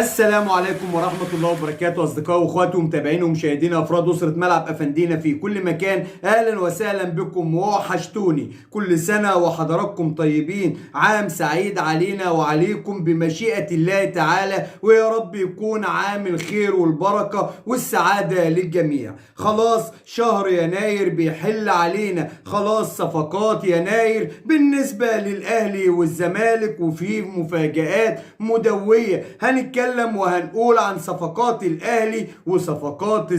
السلام عليكم ورحمة الله وبركاته، أصدقائي وأخواتي ومتابعين ومشاهدين أفراد أسرة ملعب أفندينا في كل مكان. أهلا وسهلا بكم ووحشتوني. كل سنة وحضراتكم طيبين، عام سعيد علينا وعليكم بمشيئة الله تعالى، ويا رب يكون عام الخير والبركة والسعادة للجميع. خلاص شهر يناير بيحل علينا، خلاص صفقات يناير بالنسبة للأهلي والزمالك، وفيه مفاجآت مدوية. هنتكلم وهنقول عن صفقات الاهلي وصفقات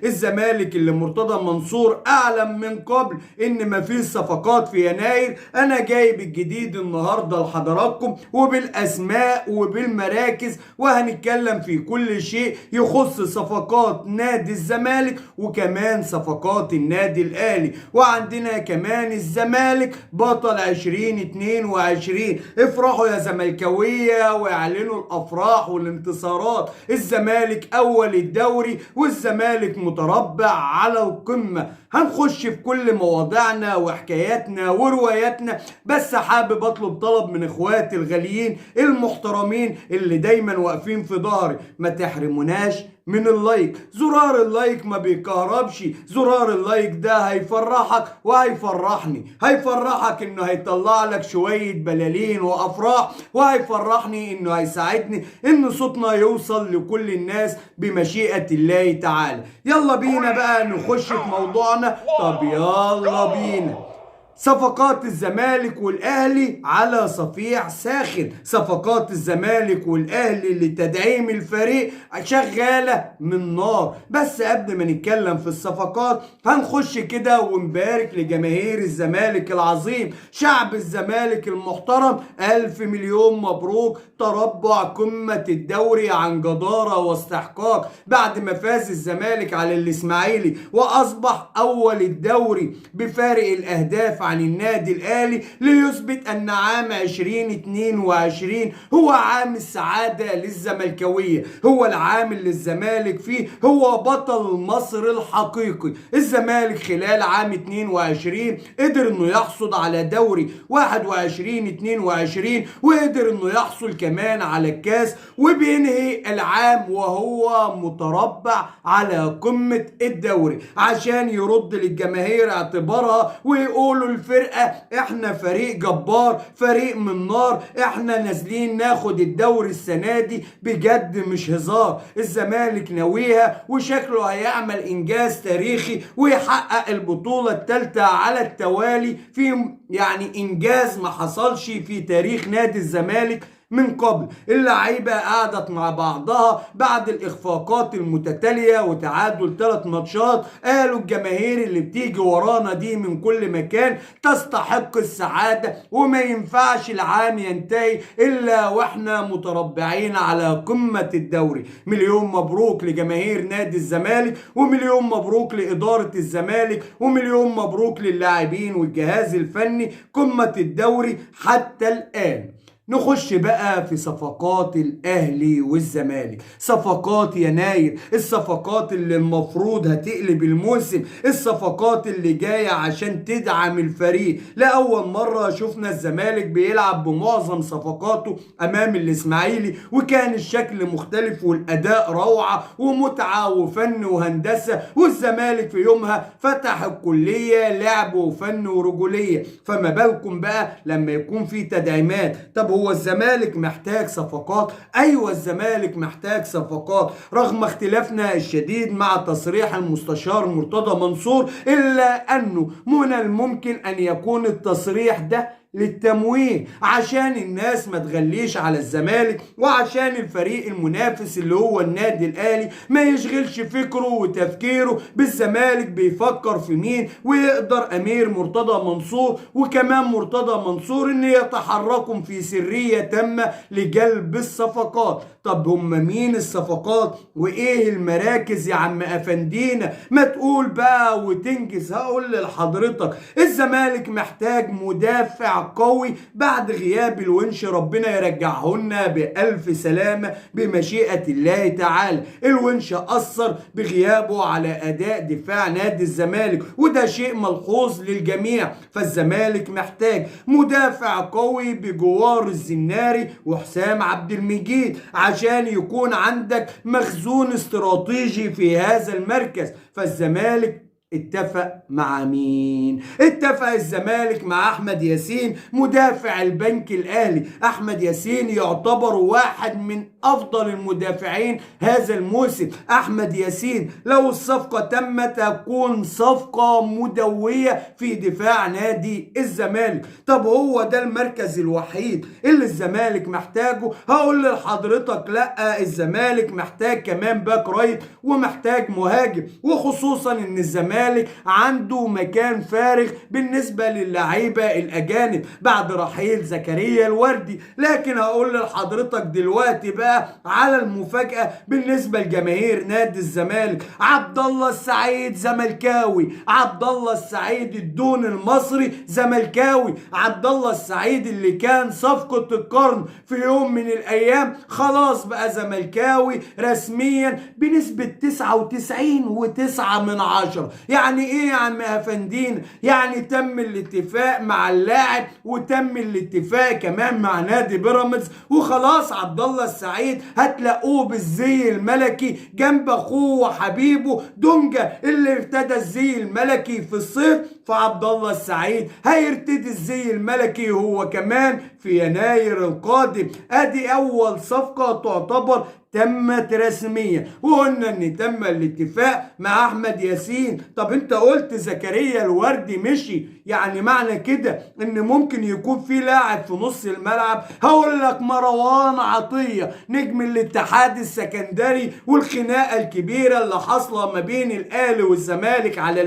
الزمالك اللي مرتضى منصور اعلن من قبل ان مفيش صفقات في يناير. انا جايب الجديد النهارده لحضراتكم وبالاسماء وبالمراكز، وهنتكلم في كل شيء يخص صفقات نادي الزمالك وكمان صفقات النادي الاهلي. وعندنا كمان الزمالك بطل 2022. افرحوا يا زملكاويه واعلنوا الافراح والانتصارات. الزمالك اول الدوري والزمالك متربع على القمة. هنخش في كل مواضيعنا وحكاياتنا ورواياتنا، بس حابب اطلب طلب من اخواتي الغاليين المحترمين اللي دايما واقفين في ظهري، ما تحرموناش من اللايك. زرار اللايك ما بيكهربش، زرار اللايك ده هيفرحك وهيفرحني. هيفرحك انه هيطلع لك شوية بلالين وافراح، وهيفرحني انه هيساعدني ان صوتنا يوصل لكل الناس بمشيئة الله تعالى. يلا بينا بقى نخش في موضوعنا. طب يلا بينا. صفقات الزمالك والاهلي على صفيح ساخن. صفقات الزمالك والاهلي لتدعيم الفريق شغاله من نار. بس قبل ما نتكلم في الصفقات هنخش كده ونبارك لجماهير الزمالك العظيم، شعب الزمالك المحترم. 1000 مليون مبروك تربع قمة الدوري عن جدارة واستحقاق، بعد ما فاز الزمالك على الاسماعيلي واصبح اول الدوري بفارق الاهداف عن النادي الاهلي، ليثبت ان عام 2022 هو عام السعادة للزملكاوية، هو العام اللي الزمالك فيه هو بطل مصر الحقيقي. الزمالك خلال عام 22 قدر انه يحصد على دوري 21-22، وقدر انه يحصل كمان على الكاس، وبينهي العام وهو متربع على قمة الدوري عشان يرد للجماهير اعتبارها ويقولوا الفرقة احنا فريق جبار، فريق من نار، احنا نازلين ناخد الدوري السنة دي بجد مش هزار. الزمالك ناويها وشكله هيعمل انجاز تاريخي ويحقق البطولة الثالثة على التوالي، في يعني انجاز ما حصلش في تاريخ نادي الزمالك من قبل. اللعيبة قعدت مع بعضها بعد الإخفاقات المتتالية وتعادل 3 ماتشات، قالوا الجماهير اللي بتيجي ورانا دي من كل مكان تستحق السعادة، وما ينفعش العام ينتهي إلا وإحنا متربعين على قمة الدوري. مليون مبروك لجماهير نادي الزمالك، ومليون مبروك لإدارة الزمالك، ومليون مبروك للاعبين والجهاز الفني. قمة الدوري حتى الآن. نخش بقى في صفقات الاهلي والزمالك. صفقات يناير، الصفقات اللي المفروض هتقلب الموسم، الصفقات اللي جاية عشان تدعم الفريق. لأول مرة شفنا الزمالك بيلعب بمعظم صفقاته امام الاسماعيلي، وكان الشكل مختلف والاداء روعة ومتعة وفن وهندسة، والزمالك في يومها فتح الكلية لعب وفن ورجولية. فما بالكم بقى لما يكون في تدعيمات. طب هو الزمالك محتاج صفقات؟ ايوه الزمالك محتاج صفقات، رغم اختلافنا الشديد مع تصريح المستشار مرتضى منصور، الا انه من الممكن ان يكون التصريح ده للتمويه عشان الناس ما تغليش على الزمالك، وعشان الفريق المنافس اللي هو النادي الاهلي ما يشغلش فكره وتفكيره بالزمالك بيفكر في مين، ويقدر امير مرتضى منصور وكمان مرتضى منصور ان يتحركوا في سرية تامة لجلب الصفقات. طب هم مين الصفقات وايه المراكز يا عم افندينا؟ ما تقول بقى وتنجز. هقول لحضرتك الزمالك محتاج مدافع قوي بعد غياب الونش، ربنا يرجعه لنا بألف سلامة بمشيئة الله تعالى. الونش أثر بغيابه على أداء دفاع نادي الزمالك، وده شيء ملحوظ للجميع. فالزمالك محتاج مدافع قوي بجوار الزناري وحسام عبد المجيد عشان يكون عندك مخزون استراتيجي في هذا المركز. فالزمالك اتفق مع مين؟ اتفق الزمالك مع احمد ياسين مدافع البنك الاهلي. احمد ياسين يعتبر واحد من افضل المدافعين هذا الموسم. احمد ياسين لو الصفقة تمت تكون صفقة مدوية في دفاع نادي الزمالك. طب هو ده المركز الوحيد اللي الزمالك محتاجه؟ هقول لحضرتك لا، الزمالك محتاج كمان باك رايت ومحتاج مهاجم، وخصوصا ان الزمالك عنده مكان فارغ بالنسبة للاعيبة الأجانب بعد رحيل زكريا الوردي. لكن هقول لحضرتك دلوقتي بقى على المفاجأة بالنسبة لجماهير نادي الزمالك. عبد الله السعيد زملكاوي، عبد الله السعيد الدون المصري زملكاوي. عبد الله السعيد اللي كان صفقة القرن في يوم من الأيام خلاص بقى زملكاوي رسميا بنسبة 99.9. يعني ايه يا عم افندين؟ يعني تم الاتفاق مع اللاعب وتم الاتفاق كمان مع نادي بيراميدز، وخلاص عبد الله السعيد هتلاقوه بالزي الملكي جنب اخوه وحبيبه دونجا اللي ارتدى الزي الملكي في الصيف. فعبد الله السعيد هيرتدي الزي الملكي هو كمان في يناير القادم. ادي اول صفقة تعتبر تمت رسميا، وقلنا ان تم الاتفاق مع احمد ياسين. طب انت قلت زكريا الوردي مشي، يعني معنى كده ان ممكن يكون في لاعب في نص الملعب. هقول لك مروان عطية نجم الاتحاد السكندري والخناقة الكبيرة اللي حاصلة ما بين الاهلي والزمالك على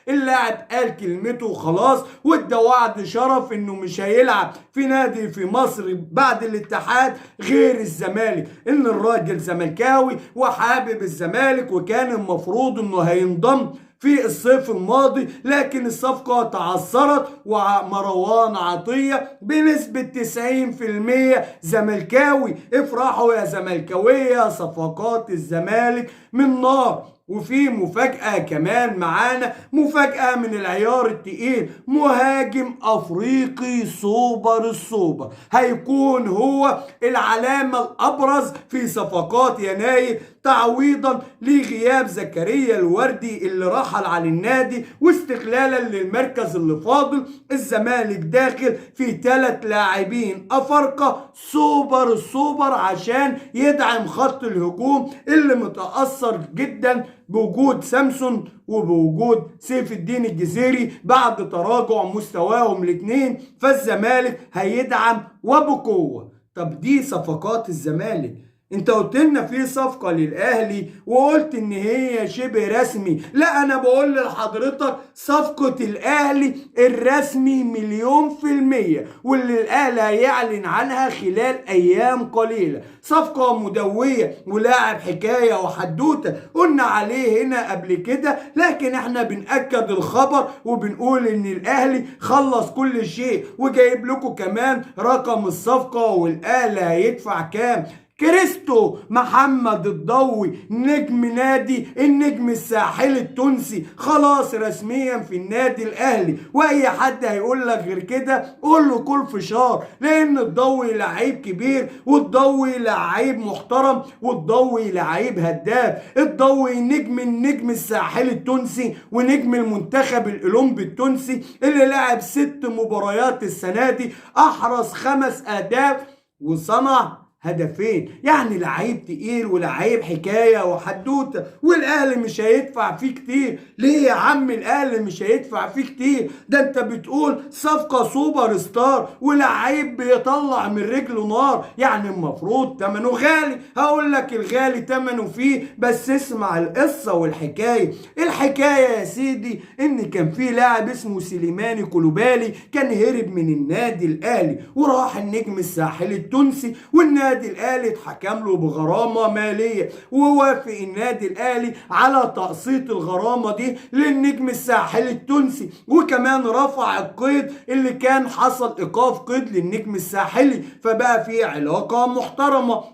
اللاعب قال كلمته وخلاص، وادى وعد شرف انه مش هيلعب في نادي في مصر بعد الاتحاد غير الزمالك. ان الراجل زملكاوي وحابب الزمالك وكان المفروض انه هينضم في الصيف الماضي، لكن الصفقة تعثرت ومروان عطية بنسبة 90% زملكاوي. افرحوا يا زملكاوية، صفقات الزمالك من نار. وفي مفاجأة كمان معانا، مفاجأة من العيار التقيل، مهاجم أفريقي سوبر السوبر هيكون هو العلامة الأبرز في صفقات يناير تعويضا لغياب زكريا الوردي اللي رحل عن النادي، واستغلالا للمركز اللي فاضل. الزمالك داخل في 3 لاعبين أفارقة سوبر السوبر عشان يدعم خط الهجوم اللي متأثر جدا بوجود سامسون وبوجود سيف الدين الجزيري بعد تراجع مستواهم الاثنين. فالزمالك هيدعم وبقوة. طب دي صفقات الزمالك. انت قلت لنا في صفقة للاهلي وقلت ان هي شبه رسمي. لا، انا بقول لحضرتك صفقة الاهلي الرسمي 1000000%، واللي الاهلي هيعلن عنها خلال ايام قليلة. صفقة مدوية ولاعب حكاية وحدوتة قلنا عليه هنا قبل كده، لكن احنا بنأكد الخبر وبنقول ان الاهلي خلص كل شيء، وجايب لكم كمان رقم الصفقة والاهلي هيدفع كام. كريستو محمد الضوي نجم نادي النجم الساحلي التونسي خلاص رسميا في النادي الاهلي. واي حد هيقول لك غير كده قول له كل فشار، لان الضوي لعيب كبير، والضوي لعيب محترم، والضوي لعيب هداف. الضوي نجم النجم الساحلي التونسي ونجم المنتخب الاولمبي التونسي اللي لعب 6 مباريات السنه دي، احرز 5 اهداف وصنع هدفين. يعني لعيب تقيل ولعيب حكايه وحدوته، والاهلي مش هيدفع فيه كتير. ليه يا عم الاهلي مش هيدفع فيه كتير؟ ده انت بتقول صفقه سوبر ستار ولعيب بيطلع من رجله نار، يعني المفروض ثمنه غالي. هقول لك الغالي ثمنه فيه، بس اسمع القصه والحكايه. الحكايه يا سيدي ان كان في لاعب اسمه سليماني كولوبالي كان هرب من النادي الاهلي وراح النجم الساحلي التونسي، والنادي الاهلي اتحكم له بغرامه ماليه، ووافق النادي الاهلي على تقسيط الغرامه دي للنجم الساحلي التونسي، وكمان رفع القيد اللي كان حصل ايقاف قيد للنجم الساحلي، فبقى في علاقه محترمه.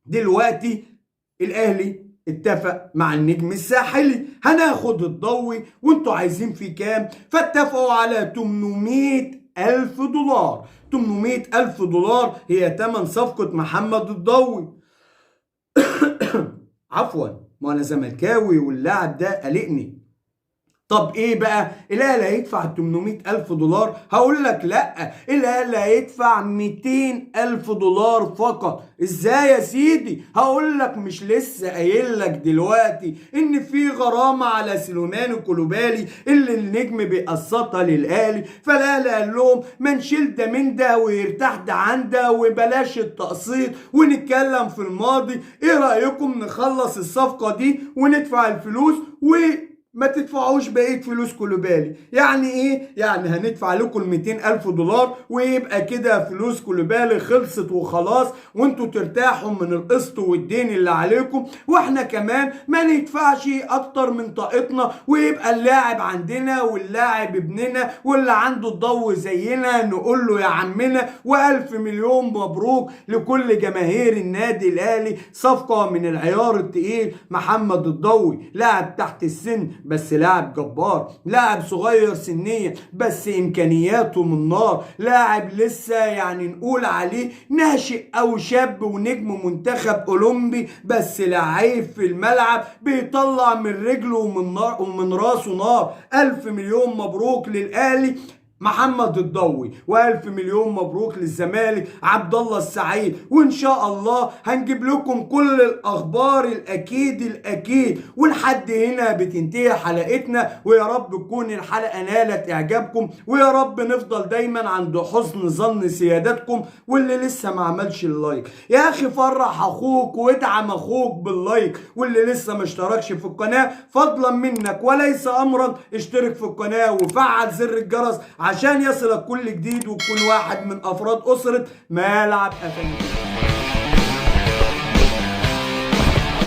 دلوقتي الاهلي اتفق مع النجم الساحلي هناخد الضوي وانتوا عايزين فيه كام؟ فاتفقوا على 800,000 دولار. 800,000 دولار هي تمن صفقة محمد الضوي. عفوا، ما انا زملكاوي واللاعب ده قلقني. طب ايه بقى؟ الاهلي هيدفع 800,000 دولار؟ هقول لك لا، الاهلي هيدفع 200,000 دولار فقط. ازاي يا سيدي؟ هقول لك، مش لسه قايل لك دلوقتي ان في غرامه على سليمان كولوبالي اللي النجم بيقسطها للاهلي؟ فالاهلي قال لهم ما نشيل ده من ده ويرتاح ده عن ده وبلاش التقسيط ونتكلم في الماضي. ايه رايكم نخلص الصفقه دي وندفع الفلوس ما تدفعوش بقية فلوس كولوبالي؟ يعني ايه؟ يعني هندفع لكم 200,000 دولار ويبقى كده فلوس كولوبالي خلصت وخلاص، وانتوا ترتاحوا من القسط والدين اللي عليكم، واحنا كمان ما ندفعش اكتر من طاقتنا، ويبقى اللاعب عندنا واللاعب ابننا، واللي عنده الضو زينا نقول له يا عمنا. والف مليون مبروك لكل جماهير النادي الاهلي، صفقة من العيار التقيل. محمد الضوي لاعب تحت السن بس لاعب جبار، لاعب صغير سنيا بس امكانياته من نار، لاعب لسه يعني نقول عليه ناشئ او شاب ونجم منتخب اولمبي، بس لعيب في الملعب بيطلع من رجله ومن نار ومن راسه نار. الف مليون مبروك للاهلي محمد الضوي، والف مليون مبروك للزمالك عبد الله السعيد. وان شاء الله هنجيب لكم كل الاخبار الاكيد. ولحد هنا بتنتهي حلقتنا، ويا رب تكون الحلقه نالت اعجابكم، ويا رب نفضل دايما عند حسن ظن سيادتكم. واللي لسه ما عملش اللايك يا اخي فرح اخوك وادعم اخوك باللايك، واللي لسه ما اشتركش في القناه فضلا منك وليس امرا اشترك في القناه وفعل زر الجرس عشان يصلك كل جديد وتكون واحد من افراد اسره ملعب أفندي.